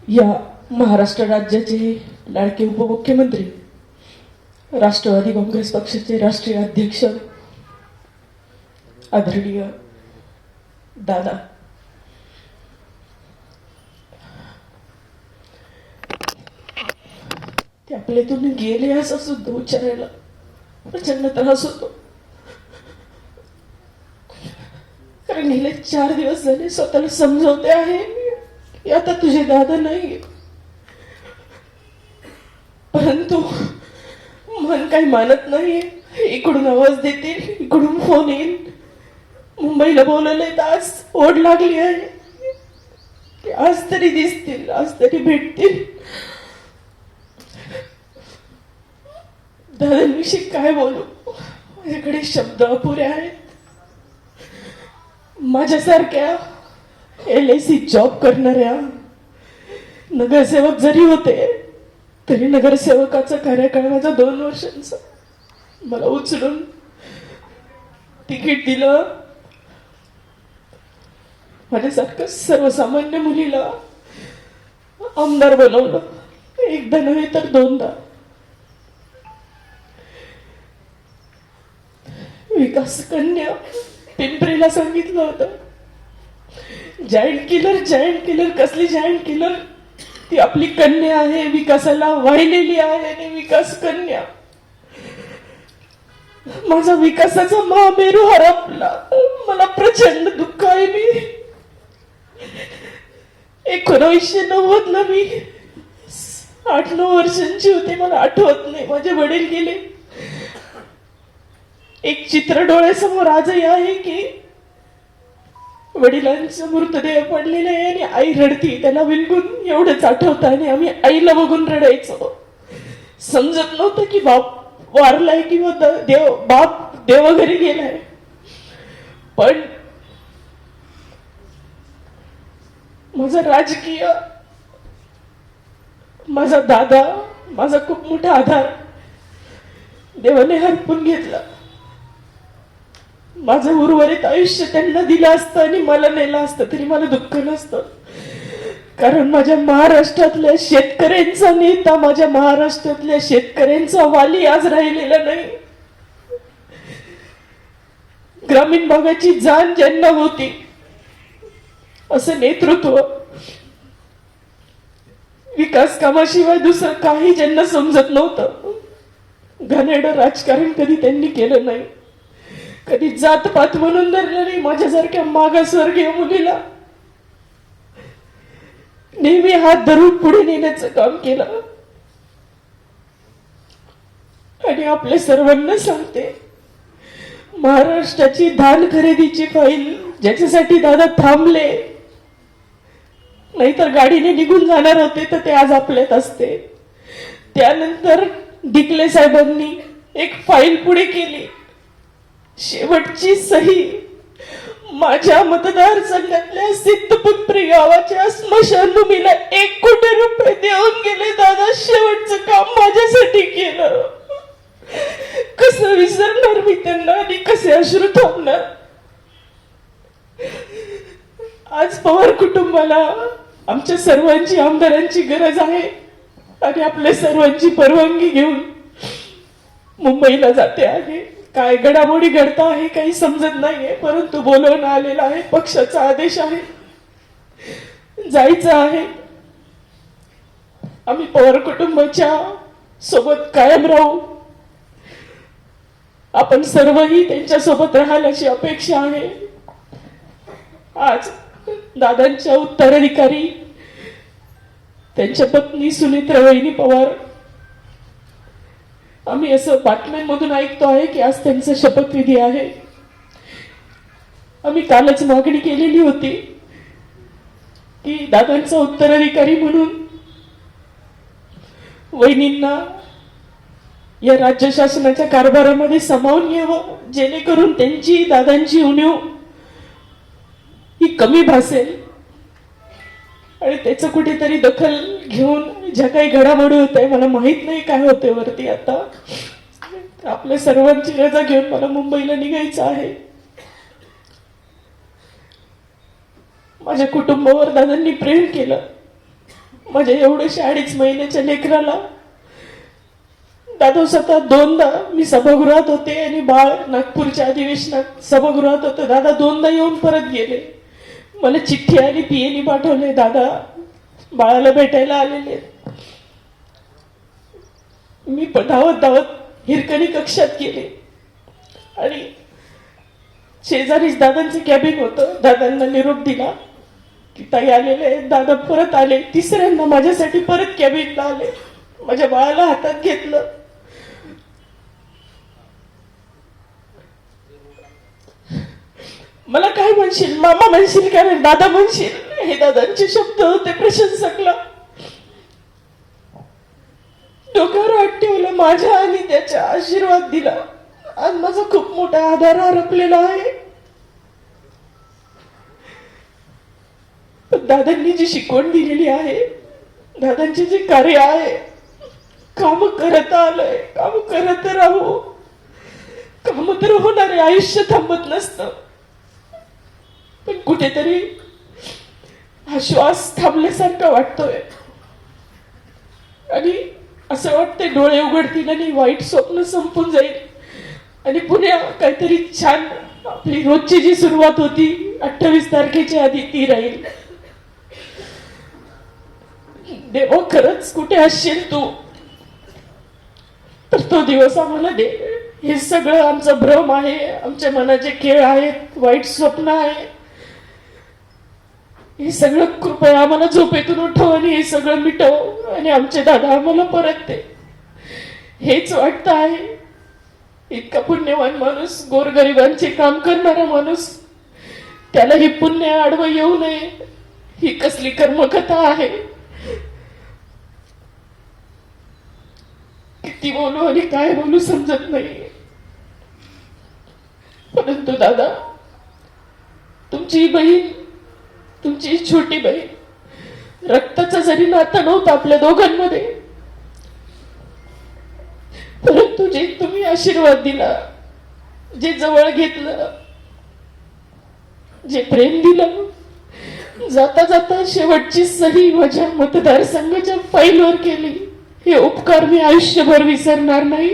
या महाराष्ट्र राज्याचे लाडके उपमुख्यमंत्री, राष्ट्रवादी काँग्रेस पक्षाचे राष्ट्रीय अध्यक्ष आदरणीय दादा, ते आपल्यातून गेले असं सुद्धा उच्चारायला प्रचंड त्रास होतो. कारण गेले 4 दिवस झाले स्वतःला समजवते आहे की आता तुझे दादा नाही, परंतु मन काही मानत नाही. इकडून आवाज देतील, इकडून फोन येईल. मुंबईला बोलवलंय तर आज ओढ लागली आहे की आज तरी दिसतील, आज तरी भेटतील. दादांविषयी काय बोलू, माझ्याकडे शब्द अपुरे आहेत. माझ्यासारख्या LIC जॉब करणाऱ्या नगरसेवक जरी होते तरी नगरसेवकाचा कार्यकाळ माझा 2 वर्षांचा. मला उचलून तिकीट दिलं. माझ्यासारखं सर्वसामान्य मुलीला आमदार बनवलं, एकदा नव्हे तर 2दा. विकास कन्या पिंपरीला सांगितलं होतं, जायंट किलर कसली जायंट किलर, ती आपली कन्या आहे, विकासाला वाहिलेली आहे. आणि विकास कन्या माझा विकासाचा महामेरू हरपला. मला प्रचंड दुःख आहे. मी 1990ला मी 8-9 वर्षांची होते, मला आठवत नाही. माझे वडील गेले. एक चित्र डोळ्यासमोर आजही आहे की वडिलांचा मृतदेह पडलेला आहे आणि आई रडती, त्याला बिलकुल एवढंच आठवतं. आणि आम्ही आईला बघून रडायचो. समजत नव्हतं की बाप वारलाय किंवा बाप देवघरी गेलाय. पण माझा राजकीय, माझा दादा, माझा खूप मोठा आधार देवाने हरपून घेतला. माझं उर्वरित आयुष्य त्यांना दिलं असतं आणि मला नेलं असतं तरी मला दुःख नसतं. कारण माझ्या महाराष्ट्रातल्या शेतकऱ्यांचा नेता, माझ्या महाराष्ट्रातल्या शेतकऱ्यांचा वाली आज राहिलेला नाही. ग्रामीण भागाची जाण ज्यांना होती असं नेतृत्व, विकास कामाशिवाय दुसरं काही ज्यांना समजत नव्हतं. घाणेरडं राजकारण कधी त्यांनी केलं नाही, कधी जातपात म्हणून धरलं नाही. माझ्यासारख्या मागासवर्गीय मुलीला नेहमी हात धरून पुढे नेण्याचं काम केलं. आणि आपल्या सर्वांना सांगते, महाराष्ट्राची धान खरेदीची फाईल ज्याच्यासाठी दादा थांबले, नाहीतर गाडीने निघून जाणार होते, तर ते आज आपल्यात असते. त्यानंतर डिकले साहेबांनी एक फाईल पुढे केली. शेवटची सही माझ्या मतदारसंघातल्या सिद्धपिंपरी गावाच्या स्मशानभूमीला 1 कोटी रुपये देऊन गेले. दादा शेवटचं काम माझ्यासाठी केलं. कसं विसरणार मी त्यांना आणि कसे अश्रू थांबणार. आज पवार कुटुंबाला आमच्या सर्वांची, आमदारांची गरज आहे. आणि आपल्या सर्वांची परवानगी घेऊन मुंबईला जाते आहे. काय घडामोडी घडता आहे काही समजत नाहीये, परंतु बोलवणं आलेलं आहे, पक्षाचा आदेश आहे, जायचं आहे. आम्ही पवार कुटुंबाच्या सोबत कायम राहू. आपण सर्वही त्यांच्या सोबत राहाल अशी अपेक्षा आहे. आज दादांच्या उत्तराधिकारी त्यांच्या पत्नी सुनेत्रा वहिनी पवार, आम्ही असं बातम्यांमधून ऐकतो आहे की आज त्यांचा शपथविधी आहे. आम्ही कालच मागणी केलेली होती की दादांचा उत्तराधिकारी म्हणून वहिनींना या राज्य शासनाच्या कारभारामध्ये सामावून घ्यावं, जेणेकरून त्यांची, दादांची उणीव ही कमी भासेल. आणि त्याचं कुठेतरी दखल घेऊन ज्या काही घडामोडी होत आहे, मला माहित नाही काय होते वरती, आता आपल्या सर्वांची रजा घेऊन मला मुंबईला निघायचं आहे. माझ्या कुटुंबावर दादांनी प्रेम केलं. माझ्या एवढ्याशा 2.5 महिन्याच्या लेकराला दादा स्वतः 2दा मी सभागृहात होते आणि बाळ नागपूरच्या अधिवेशनात सभागृहात होतं. दादा 2दा येऊन परत गेले. मला चिठ्ठी आणि पीएनी पाठवले, दादा बाळाला भेटायला आलेले. मी धावत धावत हिरकणी कक्षात गेले आणि शेजारीच दादांचं कॅबिन होतं. दादांना निरोप दिला की ताई आलेले आहेत. दादा परत आले. तिसऱ्यांदा माझ्यासाठी परत कॅबिनला आले. माझ्या बाळाला हातात घेतलं. मला काय म्हणशील, मामा म्हणशील का नाही, दादा म्हणशील, हे दादांचे शब्द होते प्रशंसकला. डोक्यावर हात ठेवला माझ्या आणि त्याच्या आशीर्वाद दिला. आज माझा खूप मोठा आधार हरपलेला आहे. पण दादांनी जी शिकवण दिलेली आहे, दादांचे जे कार्य आहे, काम करत आलंय, काम करत राहू. काम तर होणार आहे, आयुष्य थांबत नसतं. पण कुठेतरी हा श्वास थांबल्यासारखा वाटतोय आणि असं वाटतंय डोळे उघडतील आणि वाईट स्वप्न संपून जाईल आणि पुन्हा काहीतरी छान आपली रोजची जी सुरुवात होती 28 तारखेच्या आधी ती राहील. देवा खरंच कुठे असशील तू तर तो दिवस आम्हाला दे. हे सगळं आमचा भ्रम आहे, आमच्या मनाचे खेळ आहेत, वाईट स्वप्न आहे. हे सगळं कृपया आम्हाला झोपेतून उठव आणि हे सगळं मिटव आणि आमचे दादा आम्हाला परत दे. हेच वाटतं आहे. इतका पुण्यवान माणूस, गोरगरिबांचे काम करणारा माणूस, त्याला हे पुण्य आडवं येऊ नये. ही कसली कर्मकथा आहे. किती बोलू आणि काय बोलू समजत नाही. परंतु दादा, तुमची बहीण, तुमची छोटी बहीण, रक्ताचं जरी नातं नव्हतं आपल्या दोघांमध्ये, परंतु जे तुम्ही आशीर्वाद दिला, जे जवळ घेतलं, जे प्रेम दिलं, जाता जाता शेवटची सही माझ्या मतदारसंघाच्या फाईलवर केली, हे उपकार मी आयुष्यभर विसरणार नाही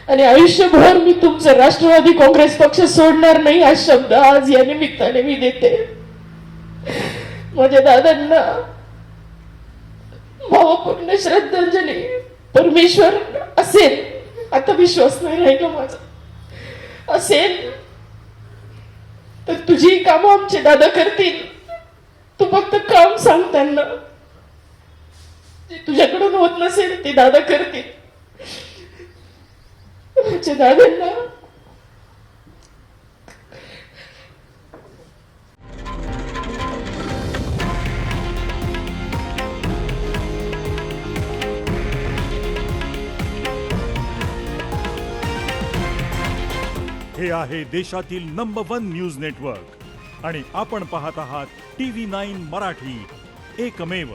आणि आयुष्यभर मी तुमचं राष्ट्रवादी काँग्रेस पक्ष सोडणार नाही. हा शब्द आज या निमित्ताने मी देते. माझ्या दादांना भावपूर्ण श्रद्धांजली. परमेश्वर असेल, आता विश्वास नाही राहिला माझा, असेल तर तुझी कामं आमचे दादा करतील. तू फक्त काम सांग त्यांना. जे तुझ्याकडून होत नसेल ते दादा करतील. माझ्या दादांना हे आहे देशातील नंबर 1 न्यूज नेटवर्क आणि आपण पाहत आहात TV9 मराठी, एकमेव.